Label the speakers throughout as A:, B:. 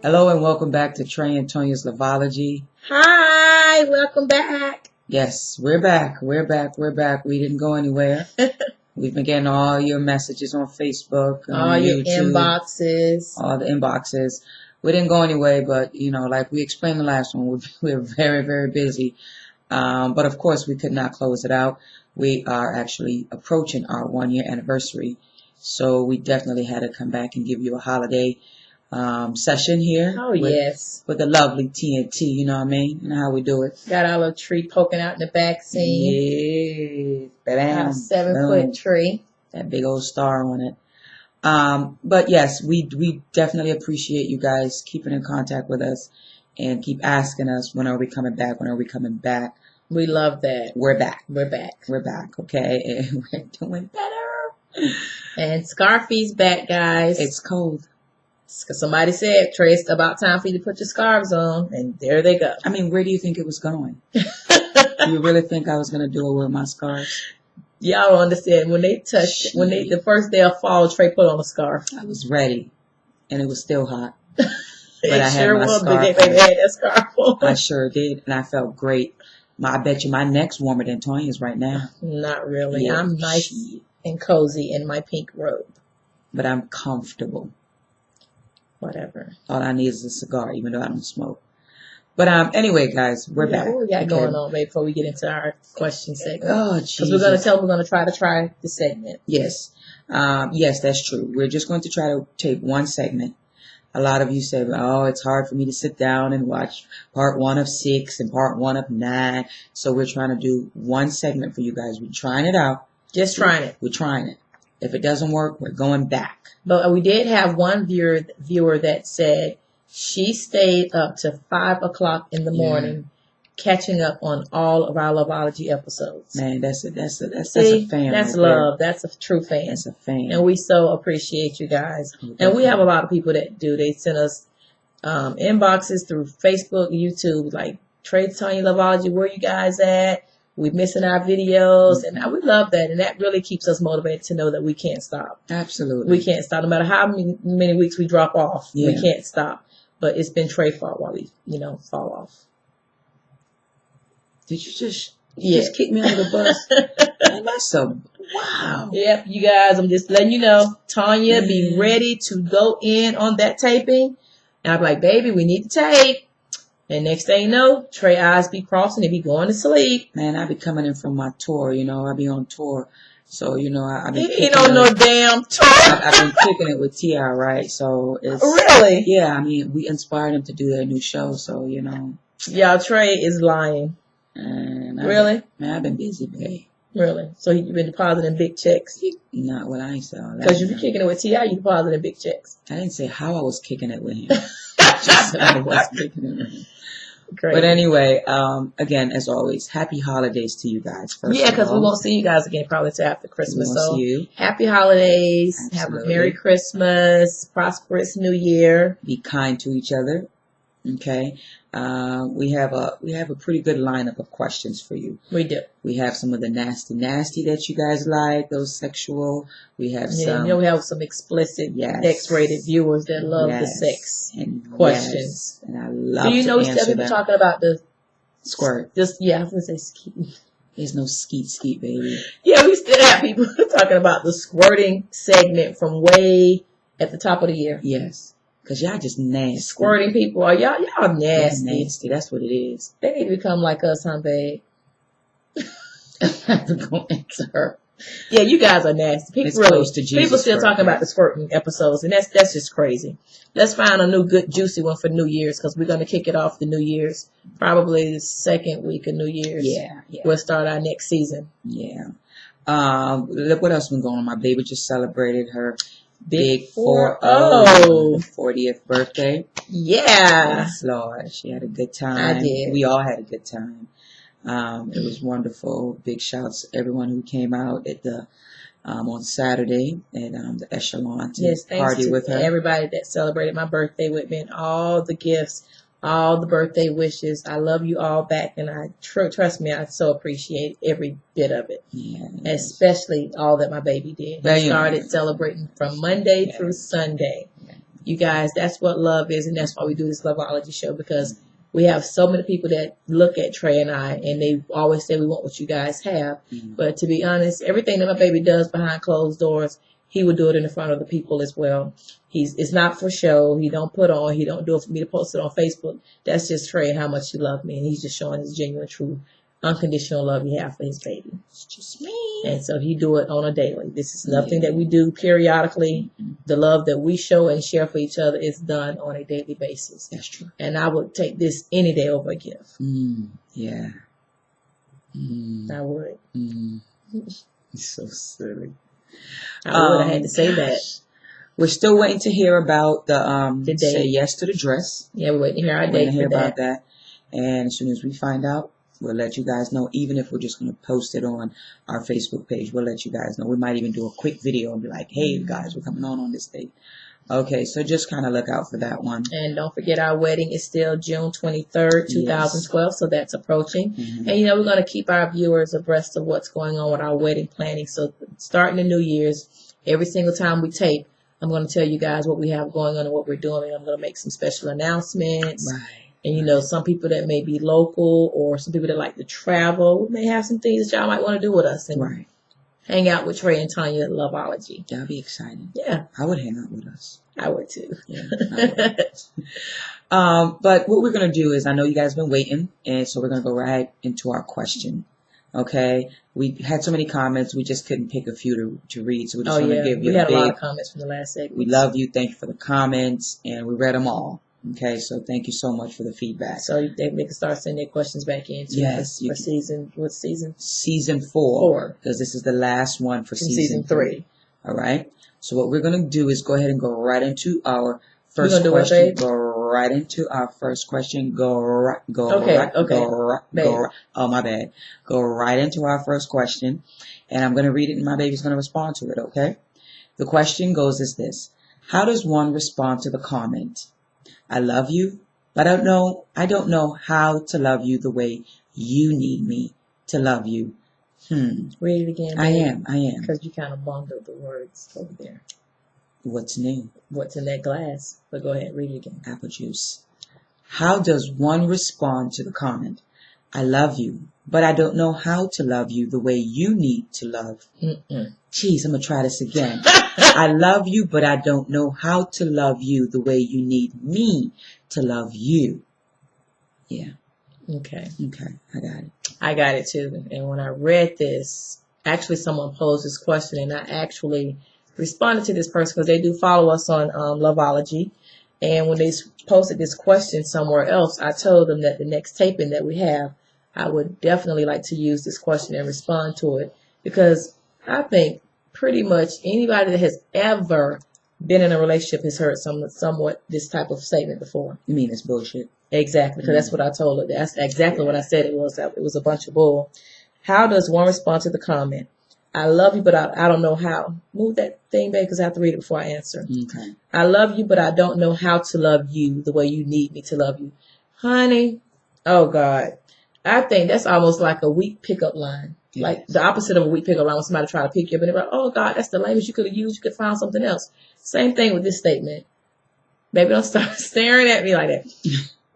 A: Hello and welcome back to Trey and Tonya's Loveology.
B: Hi, welcome back.
A: Yes, we're back. We're back. We didn't go anywhere. We've been getting all your messages on Facebook,
B: All your
A: YouTube,
B: inboxes.
A: all the inboxes. We didn't go anywhere, but like we explained the last one, we're very, very busy. But of course, we could not close it out. We are actually approaching our 1-year anniversary, so we definitely had to come back and give you a holiday session here.
B: Oh, yes.
A: With the lovely TNT, you know what I mean? You know how we do it.
B: Got our little tree poking out in the back scene.
A: Yeah.
B: Our 7-foot tree.
A: That big old star on it. But yes, we definitely appreciate you guys keeping in contact with us and keep asking us, when are we coming back? When are we coming back?
B: We love that.
A: We're back.
B: We're back,
A: okay? And we're doing better.
B: And Scarfy's back, guys.
A: It's cold.
B: Somebody said, Trey, it's about time for you to put your scarves on. And there they go.
A: I mean, where do you think it was going? You really think I was going to do it with my scarves?
B: Y'all don't understand. When they the first day of fall, Trey put on a scarf.
A: I was ready. And it was still hot. But
B: I had my scarf. They had that scarf on.
A: I sure did. And I felt great. I bet you my neck's warmer than Tonya's right now.
B: Not really.
A: Yeah,
B: I'm nice and cozy in my pink robe.
A: But I'm comfortable.
B: Whatever.
A: All I need is a cigar, even though I don't smoke. But anyway, guys, we're back.
B: What we got going on, babe, before we get into our question segment?
A: Oh, Jesus.
B: Because we're going to try the segment.
A: Yes. Yes, that's true. We're just going to try to tape one segment. A lot of you say, oh, it's hard for me to sit down and watch part 1 of 6 and part 1 of 9. So we're trying to do one segment for you guys. We're trying it out.
B: Just trying it.
A: We're trying it. If it doesn't work, we're going back.
B: But we did have one viewer that said she stayed up to 5 o'clock in the morning catching up on all of our Loveology episodes.
A: Man, that's a fan.
B: That's
A: right
B: love.
A: there.
B: That's a true fan.
A: That's a fan.
B: And we so appreciate you guys. And we have a lot of people that do. They send us inboxes through Facebook, YouTube, like Trey, Tonya, Loveology, where you guys at? We're missing our videos, and we love that, and that really keeps us motivated to know that we can't stop.
A: Absolutely.
B: We can't stop. No matter how many weeks we drop off,
A: we
B: can't stop. But it's been Trey's fault while we, fall off.
A: Did you just kick me under the bus? Man, that's so, wow.
B: Yep, you guys, I'm just letting you know, Tonya, be ready to go in on that taping. And I'm like, baby, we need the tape. And next thing you know, Trey eyes be crossing and be going to sleep.
A: Man, I be coming in from my tour, I be on tour. So, I be
B: He ain't on no damn tour.
A: I've been kicking it with T.I., right? So it's...
B: Really?
A: Yeah, I mean, we inspired him to do their new show, so,
B: Y'all, Trey is lying.
A: And
B: really?
A: Man, I've been busy, babe.
B: Really? So you've been depositing big checks?
A: Not what I ain't say all that.
B: Because you be kicking it with T.I., you depositing big checks.
A: I didn't say how I was kicking it with him. I just said I was kicking it with him.
B: Great.
A: But anyway, again, as always, happy holidays to you guys.
B: Because we won't see you guys again probably till after Christmas.
A: So see you.
B: Happy holidays.
A: Absolutely.
B: Have a Merry Christmas. Prosperous New Year.
A: Be kind to each other. Okay. We have a pretty good lineup of questions for you.
B: We do.
A: We have some of the nasty that you guys like, those sexual. We have some.
B: We have some explicit, X-rated viewers that love the sex
A: and
B: questions.
A: And I love.
B: Do you know still people talking about the
A: squirt?
B: I was gonna say skeet.
A: There's no skeet, baby.
B: Yeah, we still have people talking about the squirting segment from way at the top of the year.
A: Yes. Because y'all just nasty.
B: Squirting people. Y'all nasty.
A: Nasty. That's what it is.
B: They need to become like us, huh, babe?
A: I have to go answer her.
B: Yeah, you guys are nasty. People still talking about the squirting episodes, and that's just crazy. Let's find a new good juicy one for New Year's, because we're going to kick it off the New Year's. Probably the second week of New Year's.
A: Yeah.
B: We'll start our next season.
A: Yeah. What else been going on? My baby just celebrated her Big 4-0 40th birthday.
B: Yeah.
A: Yes, Lord. She had a good time.
B: I did.
A: We all had a good time. It was wonderful. Big shouts to everyone who came out at the on Saturday at the Echelon to party with her.
B: Everybody that celebrated my birthday with me, and all the gifts, all the birthday wishes. I love you all back, and I trust me, I so appreciate every bit of it.
A: Yeah,
B: especially all that my baby did. He started celebrating from Monday through Sunday. You guys, that's what love is, and that's why we do this Loveology show, because we have so many people that look at Trey and I, and they always say we want what you guys have. But to be honest, everything that my baby does behind closed doors, he would do it in the front of the people as well. It's not for show. He don't put on. He don't do it for me to post it on Facebook. That's just Trey and how much he loves me, and he's just showing his genuine, true, unconditional love he has for his baby.
A: It's just me.
B: And so he do it on a daily. This is nothing that we do periodically. The love that we show and share for each other is done on a daily basis.
A: That's true.
B: And I would take this any day over a gift.
A: Yeah.
B: I would.
A: It's so silly.
B: I would. I had to say that.
A: We're still waiting to hear about the
B: date.
A: Say Yes to the Dress.
B: Yeah, we're waiting to hear our
A: We're
B: date
A: waiting to hear
B: for
A: about
B: that.
A: that. And as soon as we find out, we'll let you guys know. Even if we're just going to post it on our Facebook page, we'll let you guys know. We might even do a quick video and be like, hey, guys, we're coming on this date. Okay, so just kind of look out for that one.
B: And don't forget, our wedding is still June 23rd, 2012, so that's approaching. And, you know, we're going to keep our viewers abreast of what's going on with our wedding planning. So starting the New Year's, every single time we tape, I'm going to tell you guys what we have going on and what we're doing. I'm going to make some special announcements.
A: Right.
B: And, you know, some people that may be local or some people that like to travel, we may have some things that y'all might want to do with us and hang out with Trey and Tanya at Loveology.
A: That'd be exciting.
B: Yeah.
A: I would hang out with us.
B: I would too.
A: Yeah, I would. But what we're going to do is, I know you guys have been waiting, and so we're going to go right into our question. Okay? We had so many comments, we just couldn't pick a few to read, so we just want to give you
B: we had
A: a
B: a lot of comments from the last segment.
A: we love you, thank you for the comments, and we read them all. Okay, so thank you so much for the feedback.
B: So they can start sending their questions back in too.
A: Yes,
B: for season, what season?
A: Season 4. Because this is the last one for season 3. All right. So what we're going to do is go ahead and go right into our first question. Go right into our first question. Oh, my bad. Go right into our first question. And I'm going to read it and my baby's going to respond to it, okay? The question goes as this. How does one respond to the comment, I love you, but I don't know how to love you the way you need me to love you.
B: Read it again.
A: I am.
B: Because you kind of bundled the words over there.
A: What's new?
B: What's in that glass? But go ahead, read it again.
A: Apple juice. How does one respond to the comment, I love you, but I don't know how to love you the way you need to love? Jeez, I'm going to try this again. I love you, but I don't know how to love you the way you need me to love you. Yeah.
B: Okay.
A: I got it.
B: I got it too. And when I read this, actually someone posed this question and I actually responded to this person because they do follow us on Loveology. And when they posted this question somewhere else, I told them that the next taping that we have, I would definitely like to use this question and respond to it, because I think pretty much anybody that has ever been in a relationship has heard somewhat this type of statement before.
A: You mean it's bullshit?
B: Exactly, because that's what I told her. That's exactly what I said it was. It was a bunch of bull. How does one respond to the comment, I love you, but I don't know how? Move that thing back because I have to read it before I answer.
A: Okay. I
B: love you, but I don't know how to love you the way you need me to love you. Honey, oh God. I think that's almost like a weak pickup line. Yes. Like the opposite of a weak pickup line when somebody try to pick you up and they're like, oh God, that's the language you could have used. You could find something else. Same thing with this statement. Baby, don't start staring at me like that.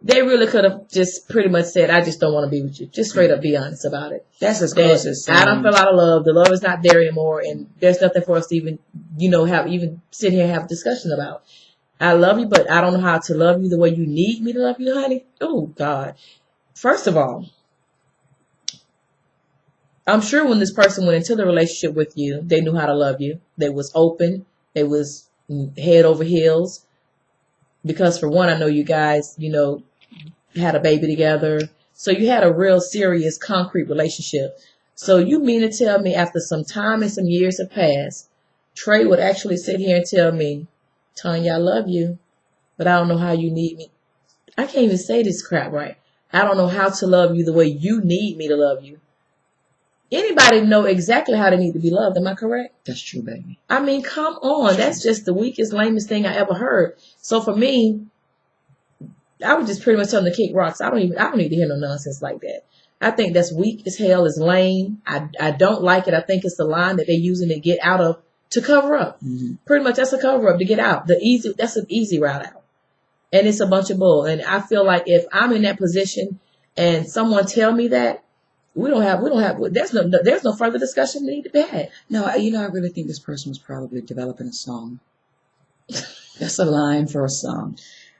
B: They really could have just pretty much said, I just don't want to be with you. Just straight up be honest about it.
A: That's as close as
B: I don't feel out of love. The love is not there anymore. And there's nothing for us to even, even sit here and have a discussion about. I love you, but I don't know how to love you the way you need me to love you, honey. Oh, God. First of all, I'm sure when this person went into the relationship with you, they knew how to love you. They was open. They was head over heels. Because for one, I know you guys, had a baby together. So you had a real serious, concrete relationship. So you mean to tell me after some time and some years have passed, Trey would actually sit here and tell me, Tanya, I love you, but I don't know how you need me. I can't even say this crap right. I don't know how to love you the way you need me to love you. Anybody know exactly how they need to be loved. Am I correct?
A: That's true, baby.
B: I mean, come on. That's just the weakest, lamest thing I ever heard. So for me, I would just pretty much tell them to kick rocks. I don't need to hear no nonsense like that. I think that's weak as hell. It's lame. I don't like it. I think it's the line that they're using to get out of to cover up. Pretty much that's a cover up to get out. That's an easy route out. And it's a bunch of bull. And I feel like if I'm in that position and someone tell me that, there's no further discussion need to be had.
A: No, I really think this person was probably developing a song. That's a line for a song.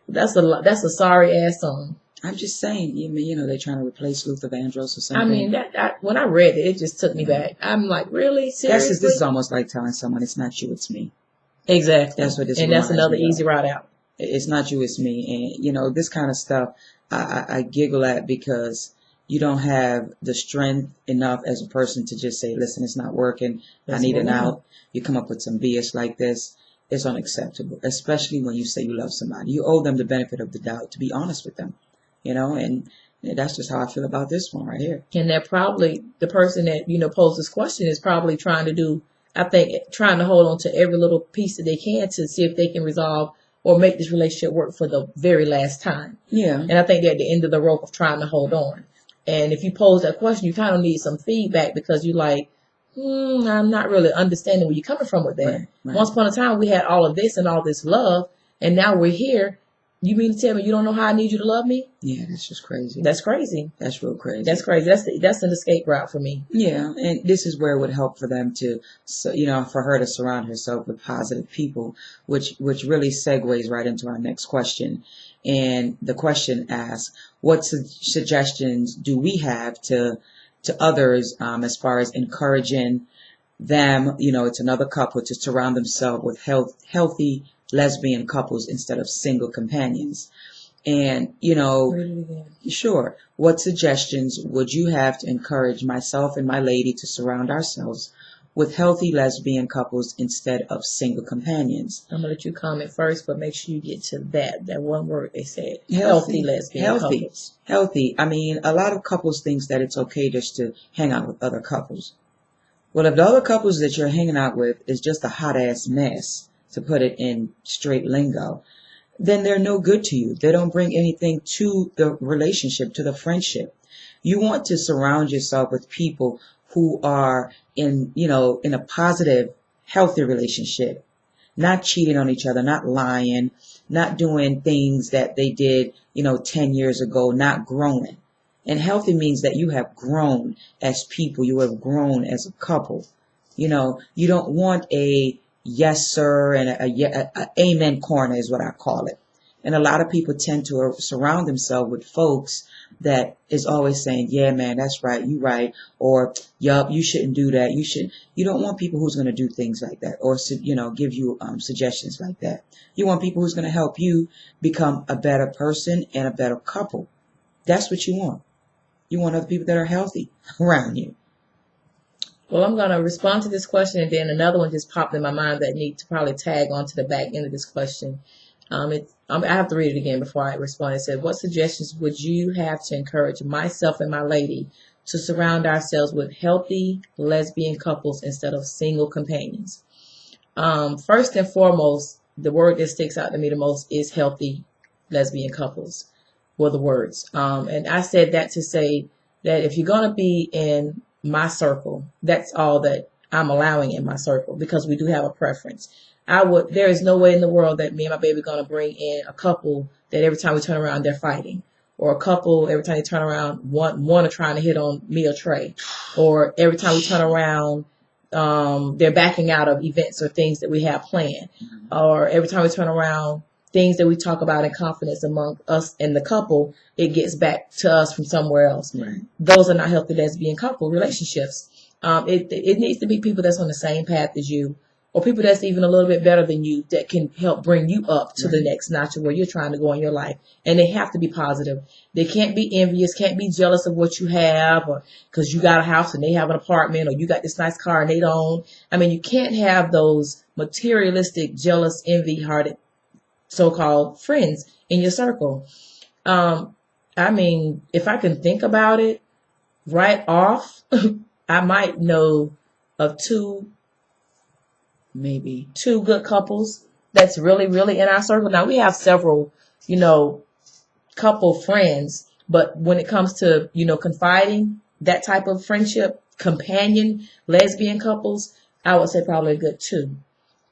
B: That's a sorry ass song.
A: I'm just saying, they're trying to replace Luther Vandross or something.
B: I mean, that when I read it, it just took me back. I'm like, really? Seriously?
A: This is almost like telling someone it's not you, it's me.
B: Exactly.
A: That's what this is.
B: And that's another easy route out.
A: It's not you, it's me. And, this kind of stuff I giggle at because you don't have the strength enough as a person to just say, listen, it's not working. I need an out. You come up with some BS like this. It's unacceptable, especially when you say you love somebody. You owe them the benefit of the doubt to be honest with them, and that's just how I feel about this one right here.
B: And that probably the person that, posed this question is probably trying to hold on to every little piece that they can to see if they can resolve or make this relationship work for the very last time.
A: Yeah.
B: And I think they're at the end of the rope of trying to hold on. And if you pose that question, you kind of need some feedback because you're like, I'm not really understanding where you're coming from with that.
A: Right.
B: Once upon a time, we had all of this and all this love, and now we're here. You mean to tell me you don't know how I need you to love me?
A: Yeah, that's just crazy.
B: That's crazy.
A: That's real crazy.
B: That's crazy. That's an escape route for me.
A: Yeah, and this is where it would help for them to, for her to surround herself with positive people, which really segues right into our next question. And the question asks, what suggestions do we have to others as far as encouraging them, it's another couple, to surround themselves with healthy lesbian couples instead of single companions? And, sure, what suggestions would you have to encourage myself and my lady to surround ourselves with healthy lesbian couples instead of single companions?
B: I'm going to let you comment first, but make sure you get to that one word they said. Healthy lesbian couples.
A: Healthy. I mean, a lot of couples think that it's okay just to hang out with other couples. Well, if the other couples that you're hanging out with is just a hot-ass mess, to put it in straight lingo, then they're no good to you. They don't bring anything to the relationship, to the friendship. You want to surround yourself with people who are in a positive, healthy relationship, not cheating on each other, not lying, not doing things that they did, 10 years ago, not growing. And healthy means that you have grown as people. You have grown as a couple. You don't want a yes, sir, and a amen corner is what I call it. And a lot of people tend to surround themselves with folks that is always saying, yeah, man, that's right, you right, or yup, you shouldn't do that. You don't want people who's going to do things like that, or give you suggestions like that. You want people who's going to help you become a better person and a better couple. That's what you want. You want other people that are healthy around you.
B: Well, I'm going to respond to this question, and then another one just popped in my mind that need to probably tag onto the back end of this question. I have to read it again before I respond. It said, what suggestions would you have to encourage myself and my lady to surround ourselves with healthy lesbian couples instead of single companions? First and foremost, the word that sticks out to me the most is healthy lesbian couples, were the words. And I said that to say that if you're going to be in my circle, that's all that I'm allowing in my circle, because we do have a preference. There is no way in the world that me and my baby are going to bring in a couple that every time we turn around, they're fighting. Or a couple, every time they turn around, one are trying to hit on me or Trey. Or every time we turn around, they're backing out of events or things that we have planned. Or every time we turn around, things that we talk about in confidence among us and the couple, it gets back to us from somewhere else.
A: Right.
B: Those are not healthy lesbian couple relationships. It needs to be people that's on the same path as you, or people that's even a little bit better than you that can help bring you up to the next notch of where you're trying to go in your life. And they have to be positive. They can't be envious, can't be jealous of what you have, or because you got a house and they have an apartment, or you got this nice car and they don't. I mean, you can't have those materialistic, jealous, envy-hearted so-called friends in your circle. I mean, if I can think about it right off, I might know of maybe two good couples that's really, really in our circle. Now, we have several, couple friends, but when it comes to, confiding, that type of friendship, companion, lesbian couples, I would say probably a good 2,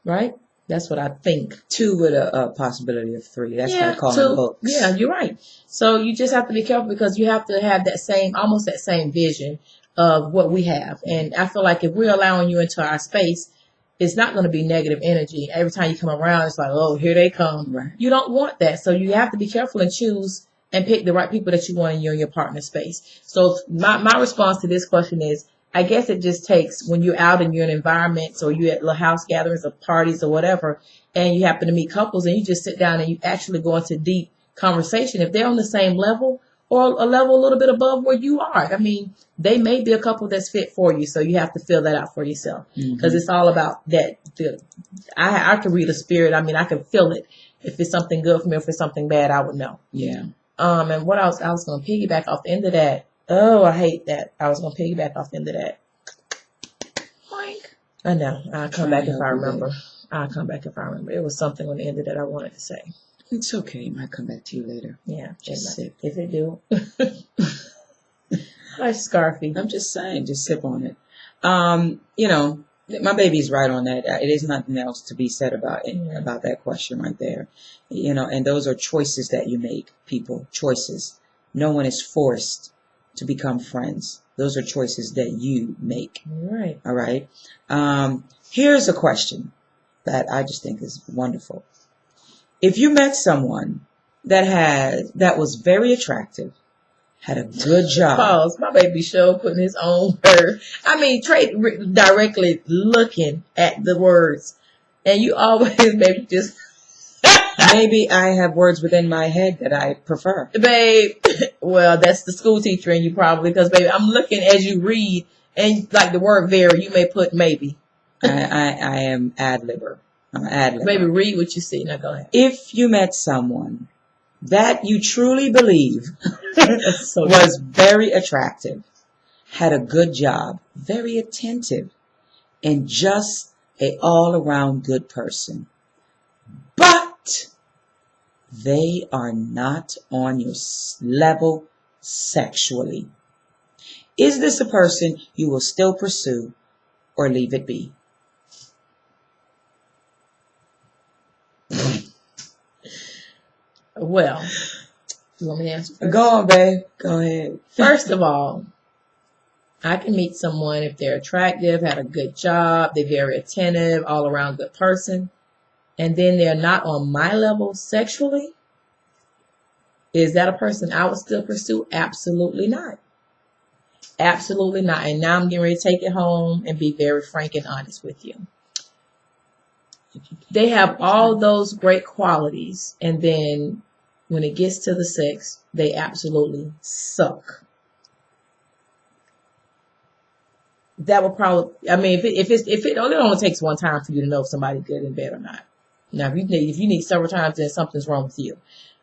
B: right? That's what I think.
A: 2 with a possibility of 3. That's
B: Yeah,
A: like calling
B: 2.
A: books.
B: Yeah, you're right. So you just have to be careful because you have to have that same, almost that same vision of what we have. And I feel like if we're allowing you into our space, it's not going to be negative energy. Every time you come around, it's like, oh, here they come.
A: Right.
B: You don't want that. So you have to be careful and choose and pick the right people that you want in your partner space. So my response to this question is, I guess it just takes when you're out in your environments or you're at little house gatherings or parties or whatever, and you happen to meet couples and you just sit down and you actually go into deep conversation. If they're on the same level or a level a little bit above where you are, I mean, they may be a couple that's fit for you. So you have to fill that out for yourself because it's all about that. I can read a spirit. I mean, I can feel it. If it's something good for me, if it's something bad, I would know.
A: Yeah.
B: And what else? I was going to piggyback off the end of that. Oh, I hate that. I was going to piggyback off the end of that. I know. I'll come back if I remember. I'll come back if I remember. It was something on the end of that I wanted to say.
A: It's okay. It might come back to you later.
B: Yeah.
A: Just sip.
B: If it do. Like Scarfy.
A: I'm just saying, just sip on it. You know, my baby's right on that. It is nothing else to be said about it, about that question right there. You know, and those are choices that you make, people. Choices. No one is forced to become friends. Those are choices that you make.
B: Right.
A: All right. Here's a question that I just think is wonderful. If you met someone that was very attractive, had a good job.
B: Pause. My baby show putting his own word. I mean, Trey directly looking at the words, and you always maybe just.
A: Maybe I have words within my head that I prefer.
B: Babe, well, that's the school teacher in you probably, because, baby, I'm looking as you read, and like the word very, you may put maybe.
A: I am ad-libber. I'm an ad-libber.
B: Baby, read what you see. Now go ahead.
A: If you met someone that you truly believe
B: So
A: was very attractive, had a good job, very attentive, and just an all-around good person, but they are not on your level sexually, is this a person you will still pursue or leave it be?
B: Well, you want me to answer first?
A: Go on, babe. Go ahead.
B: First of all, I can meet someone if they're attractive, had a good job, they're very attentive, all around good person, and then they're not on my level sexually. Is that a person I would still pursue? Absolutely not. Absolutely not. And now I'm getting ready to take it home and be very frank and honest with you. They have all those great qualities, and then when it gets to the sex, they absolutely suck. That would probably, I mean, if it only takes one time for you to know if somebody's good in bed or not. Now, if you need several times, then something's wrong with you.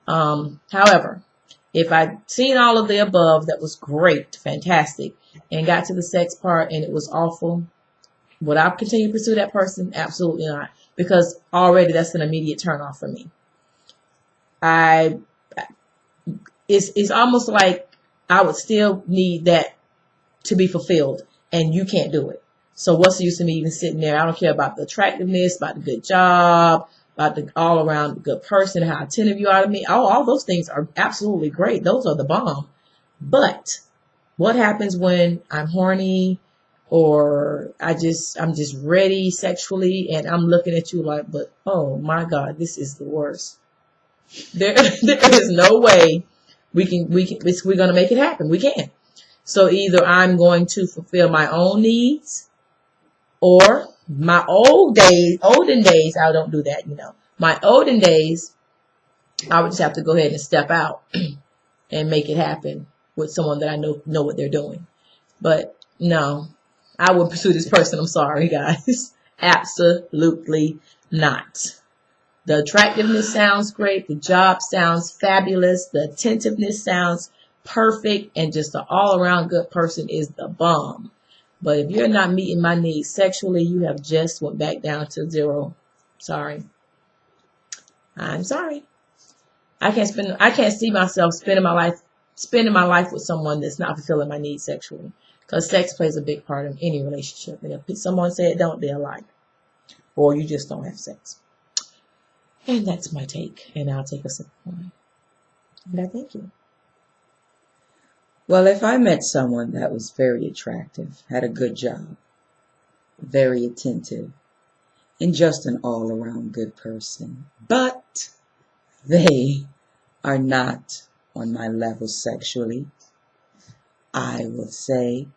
B: However, if I'd seen all of the above, that was great, fantastic, and got to the sex part and it was awful, would I continue to pursue that person? Absolutely not, because already that's an immediate turn off for me. It's almost like I would still need that to be fulfilled, and you can't do it. So what's the use of me even sitting there? I don't care about the attractiveness, about the good job, about the all around good person, how attentive you are to me. All those things are absolutely great. Those are the bomb. But what happens when I'm horny or I'm just ready sexually and I'm looking at you like, but oh my God, this is the worst. There is no way we're gonna make it happen. We can't. So either I'm going to fulfill my own needs, or my olden days, I don't do that, you know. My olden days, I would just have to go ahead and step out and make it happen with someone that I know what they're doing. But no, I wouldn't pursue this person. I'm sorry, guys. Absolutely not. The attractiveness sounds great. The job sounds fabulous. The attentiveness sounds perfect. And just an all-around good person is the bomb. But if you're not meeting my needs sexually, you have just went back down to zero. Sorry. I'm sorry. I can't see myself spending my life with someone that's not fulfilling my needs sexually. Because sex plays a big part in any relationship. And if someone said it don't, they're lying. Or you just don't have sex. And that's my take. And I'll take a sip of wine. And I thank you.
A: Well, if I met someone that was very attractive, had a good job, very attentive, and just an all-around good person, but they are not on my level sexually, I will say,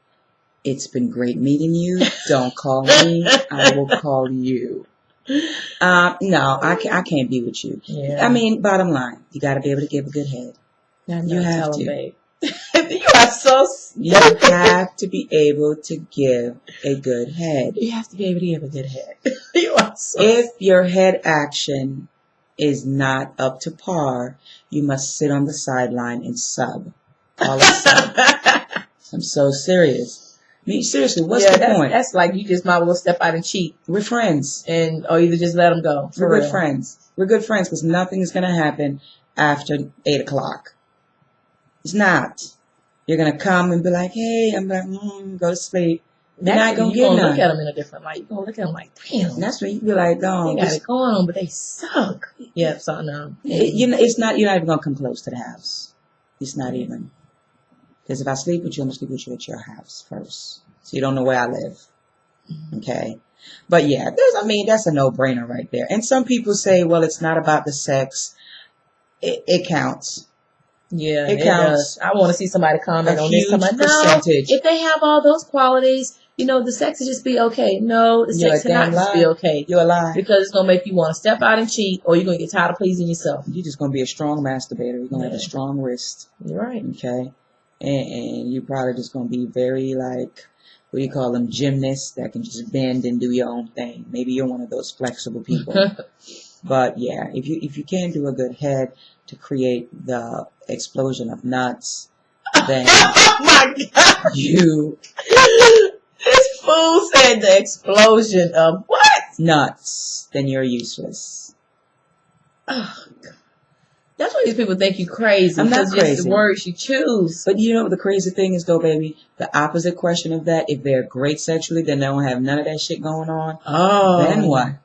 A: it's been great meeting you. Don't call me. I will call you. No, I can't be with you.
B: Yeah.
A: I mean, bottom line, you got to be able to give a good head. You have to.
B: Babe. You are so
A: You have to be able to give a good head.
B: You have to be able to give a good head. You are so
A: If your head action is not up to par, you must sit on the sideline and sub. Call it sub. I'm so serious. I mean, seriously, what's the point?
B: That's like you just might as well step out and cheat.
A: We're friends.
B: Or either just let them go.
A: We're good friends. We're good friends because nothing is going to happen after 8 o'clock. It's not. You're going to come and be like, hey, I'm like, go to sleep. You're not going to get none.
B: Look at them in a different light. You're going to look at them like, damn.
A: And that's when you be like, oh,
B: they got it going on, but they suck. Yeah, so no.
A: It's not, you're not even going to come close to the house. It's not even. Because if I sleep with you, I'm going to sleep with you at your house first. So you don't know where I live. Okay? But yeah, that's a no-brainer right there. And some people say, well, it's not about the sex. It counts.
B: Yeah,
A: it counts.
B: I want to see somebody comment on this.
A: Percentage.
B: No, if they have all those qualities, the sex will just be okay. No, the sex cannot just be okay.
A: You're a lie.
B: Because it's going to make you want to step out and cheat, or you're going to get tired of pleasing yourself.
A: You're just going to be a strong masturbator. You're going to have a strong wrist.
B: You're right.
A: Okay? And you're probably just going to be very like, what do you call them, gymnasts that can just bend and do your own thing. Maybe you're one of those flexible people. But yeah, if you can't do a good head to create the explosion of nuts, then
B: oh my God. This fool said the explosion of what?
A: Nuts. Then you're useless.
B: Oh, God. That's why these people think you crazy.
A: I'm not crazy.
B: It's the words you choose.
A: But the crazy thing is though, baby, the opposite question of that, if they're great sexually, then they don't have none of that shit going on.
B: Oh.
A: Then what?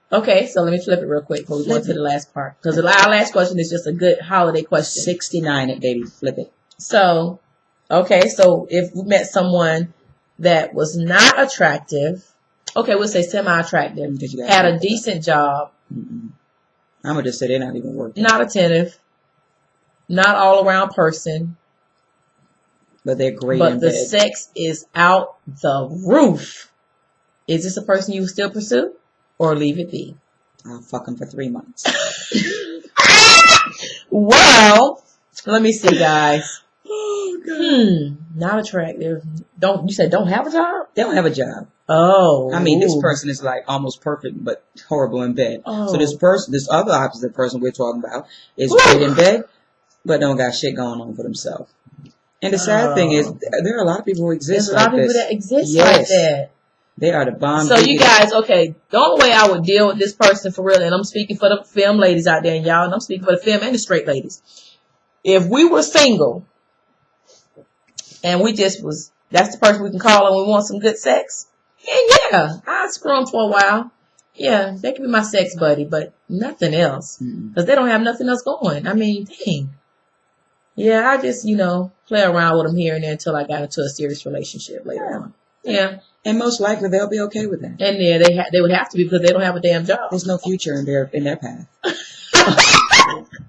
B: Okay, so let me flip it real quick before we go to the last part. Because our last question is just a good holiday question.
A: 69 it, baby. Flip it.
B: So, okay, so if we met someone that was not attractive, okay, we'll say semi-attractive, had a decent job.
A: Mm-mm. I'm going to just say they're not even working.
B: Not attentive. Not all-around person.
A: But they're great
B: But
A: in
B: the
A: bed.
B: sex is out the roof. Is this a person you still pursue? Or leave it be?
A: I'll fuck them for 3 months.
B: Well, let me see, guys.
A: Oh, God.
B: Not attractive. You said don't have a job?
A: They don't have a job.
B: Oh.
A: I mean, this person is like almost perfect, but horrible in bed.
B: Oh.
A: So this other opposite person we're talking about is great in bed, but don't got shit going on for themselves. And the sad thing is, there are a lot of people who exist
B: like this. There's a lot of people that exist like that.
A: They are the bomb.
B: So you guys, okay, the only way I would deal with this person for real, and I'm speaking for the film ladies out there, and y'all, and I'm speaking for the film and the straight ladies. If we were single, and that's the person we can call and we want some good sex, yeah, I'd screw them for a while. Yeah, they can be my sex buddy, but nothing else. Because they don't have nothing else going. I mean, dang. Yeah, I just, play around with them here and there until I got into a serious relationship later on. Yeah.
A: And most likely they'll be okay with that.
B: And yeah, they would have to be because they don't have a damn job.
A: There's no future in their path.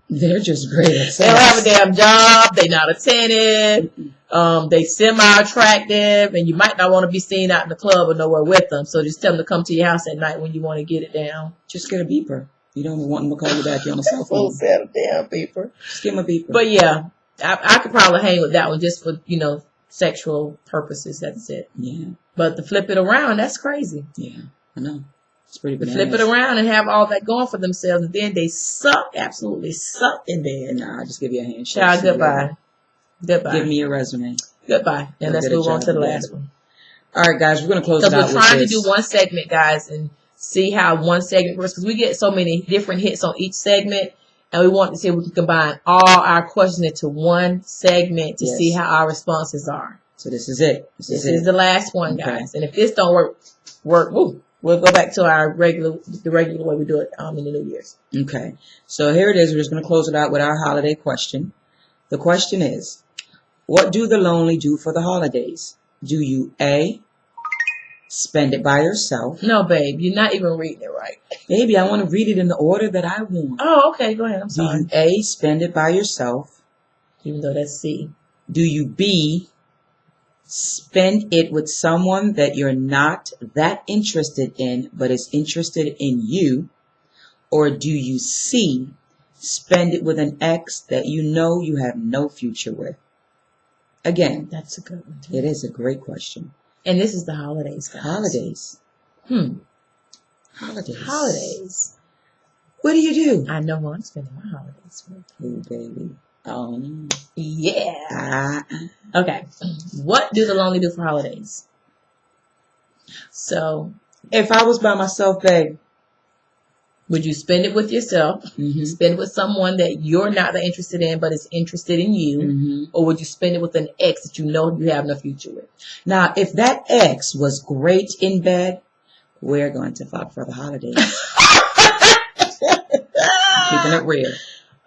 A: They're just great at sex.
B: They don't have a damn job. They're not attentive. They semi-attractive, and you might not want to be seen out in the club or nowhere with them. So just tell them to come to your house at night when you want to get it down.
A: Just get a beeper. You don't want them to call you back on the cell phone.
B: Set a damn beeper.
A: Just give them a beeper.
B: But yeah, I could probably hang with that one just for sexual purposes. That's it.
A: Yeah.
B: But to flip it around, that's crazy.
A: Yeah, I know. It's pretty bananas.
B: Flip it around and have all that going for themselves, and then they suck, absolutely suck in bed.
A: Nah, I just give you a handshake.
B: Child, goodbye. Goodbye.
A: Give me your resume.
B: Goodbye. And let's move on to the last one.
A: All right, guys, we're going to close it out with this.
B: Because we're trying to do one segment, guys, and see how one segment works. Because we get so many different hits on each segment, and we want to see if we can combine all our questions into one segment to see how our responses are.
A: So this is it.
B: This is the last one,
A: Okay.
B: guys. And if this don't work, we'll go back to the regular way we do it in the New Year's.
A: Okay. So here it is. We're just going to close it out with our holiday question. The question is, what do the lonely do for the holidays? Do you A, spend it by yourself?
B: No, babe, you're not even reading it right.
A: Baby, I want to read it in the order that I want.
B: Oh, okay, go ahead. I'm
A: Do
B: sorry.
A: you A, spend it by yourself?
B: Even though that's C.
A: Do you B, spend it with someone that you're not that interested in, but is interested in you? Or do you C, spend it with an ex that you know you have no future with? Again,
B: That's a good one, too.
A: it is a great question.
B: And this is the holidays, guys.
A: Holidays. Holidays.
B: Holidays.
A: What do you do?
B: I know who I'm spending my holidays with.
A: Oh, baby. Oh,
B: Yeah. Okay. What do the lonely do for holidays? So,
A: if I was by myself, babe.
B: would you spend it with yourself?
A: Mm-hmm.
B: Spend it with someone that you're not that interested in, but is interested in you?
A: Mm-hmm.
B: Or would you spend it with an ex that you know you have no future with?
A: Now, if that ex was great in bed, we're going to fuck for the holidays. Keeping it real.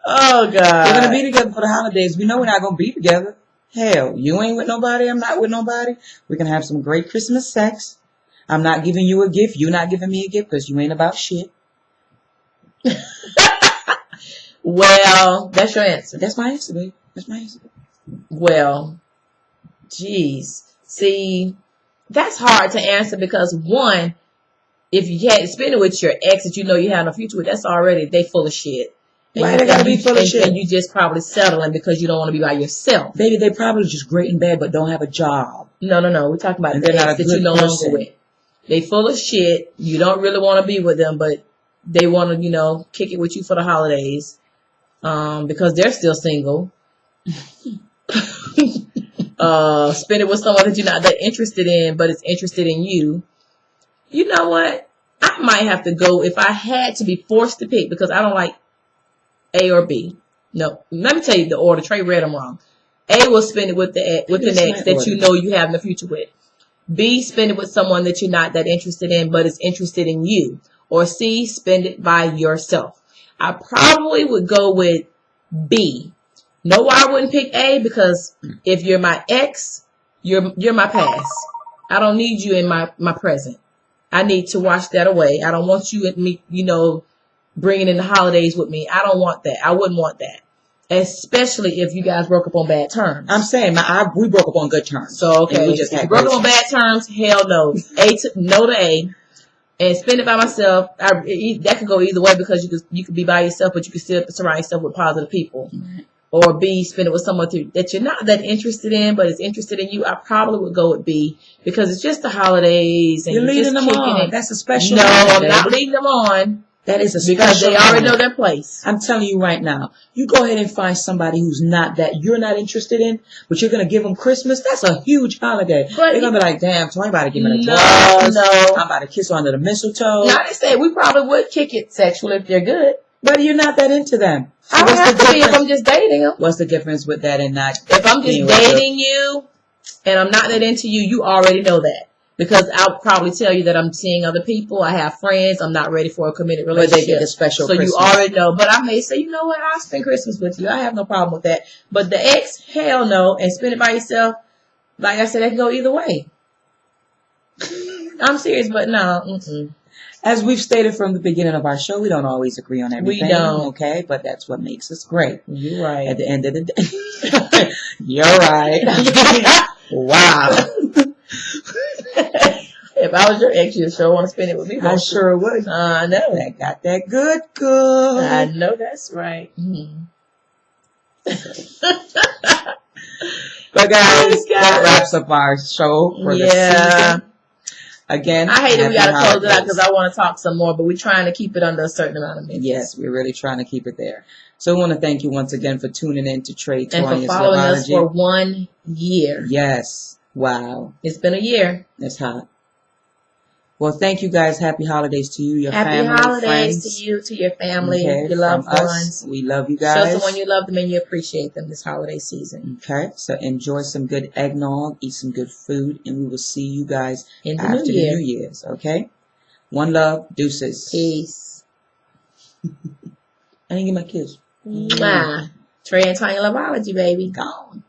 B: Oh, God.
A: We're going to be together for the holidays. We know we're not going to be together. Hell, you ain't with nobody. I'm not with nobody. We can have some great Christmas sex. I'm not giving you a gift. You're not giving me a gift because you ain't about shit.
B: Well, that's your answer.
A: That's my answer, babe. That's my answer.
B: Well, geez. See, that's hard to answer because, one, if you had to spend it with your ex that you know you have no future with, that's already, they full of shit.
A: Why they gotta be full of shit?
B: And you just probably settling because you don't want to be by yourself.
A: Baby, they probably just great in bed but don't have a job.
B: No. We're talking about
A: And
B: the
A: they're not
B: ex
A: a
B: that you
A: good
B: no longer
A: person.
B: with. They full of shit. You don't really want to be with them, but they want to, kick it with you for the holidays because they're still single. Spend it with someone that you're not that interested in, but is interested in you. You know what? I might have to go if I had to be forced to pick because I don't like A or B. No, let me tell you the order. Trey read them wrong. A will spend it with the ex that you know you have in the future with. B, spend it with someone that you're not that interested in, but is interested in you. Or C, spend it by yourself. I probably would go with B. No, why I wouldn't pick A because if you're my ex, you're my past. I don't need you in my present. I need to wash that away. I don't want you and me, bringing in the holidays with me. I don't want that. I wouldn't want that. Especially if you guys broke up on bad terms.
A: I'm saying we broke up on good terms.
B: So, okay.
A: And we just
B: if
A: had
B: you broke up
A: great
B: on bad terms, hell no. No to A. And spend it by myself. That could go either way because you could be by yourself, but you could still surround yourself with positive people.
A: Right.
B: Or B, spend it with someone that you're not that interested in, but is interested in you. I probably would go with B because it's just the holidays and
A: You're leading
B: just
A: them
B: kicking
A: on.
B: it.
A: That's a special
B: No,
A: moment,
B: I'm not
A: baby.
B: leading them on
A: That is a
B: because
A: special
B: they already know
A: moment.
B: their place.
A: I'm telling you right now, you go ahead and find somebody who's you're not interested in, but you're going to give them Christmas. That's a huge holiday.
B: But
A: They're going to be like, damn, Tony about to give me the
B: No.
A: I'm about to kiss her under the mistletoe.
B: Now they say we probably would kick it sexually if they're good.
A: But you're not that into them. So
B: I don't
A: what's
B: have
A: the
B: to be if
A: difference?
B: I'm just dating them.
A: What's the difference with that and not?
B: If I'm just
A: being with
B: dating you and I'm not that into you, you already know that. Because I'll probably tell you that I'm seeing other people. I have friends. I'm not ready for a committed
A: But
B: relationship.
A: they get a special
B: So
A: Christmas.
B: you already know. But I may say, you know what? I'll spend Christmas with you. I have no problem with that. But the ex, hell no. And spend it by yourself, like I said, that can go either way. I'm serious, but no. Mm-mm.
A: As we've stated from the beginning of our show, we don't always agree on everything.
B: don't.
A: Okay, but that's what makes us great.
B: You're right.
A: At the end of the day, you're right. Wow.
B: If I was your ex, you sure want to spend it with me.
A: I sure would.
B: I know.
A: That got that good.
B: I know that's right. Mm-hmm.
A: But guys,
B: Oh,
A: that
B: God.
A: wraps up our show for the
B: Yeah.
A: season. Again,
B: I hate that we
A: happy
B: got to close it out
A: holidays.
B: because I want to talk some more, but we're trying to keep it under a certain amount of minutes.
A: Yes, we're really trying to keep it there. So we want to thank you once again for tuning in to Trade
B: And for
A: Tonia's
B: following us
A: Lovology.
B: for 1 year.
A: Yes. Wow.
B: It's been a year.
A: It's hot. Well, thank you guys. Happy holidays to you, your
B: Happy
A: family,
B: holidays
A: friends.
B: to you, to your family,
A: Okay,
B: your loved
A: from us,
B: ones.
A: we love you
B: Show
A: guys.
B: someone you love them and you appreciate them this holiday season.
A: Okay, so enjoy some good eggnog, eat some good food, and we will see you guys
B: In the
A: after
B: new year.
A: the New Year's. Okay, one love, deuces.
B: Peace.
A: I didn't get my kiss.
B: Mwah. Trey and Tanya Loveology, baby.
A: Gone.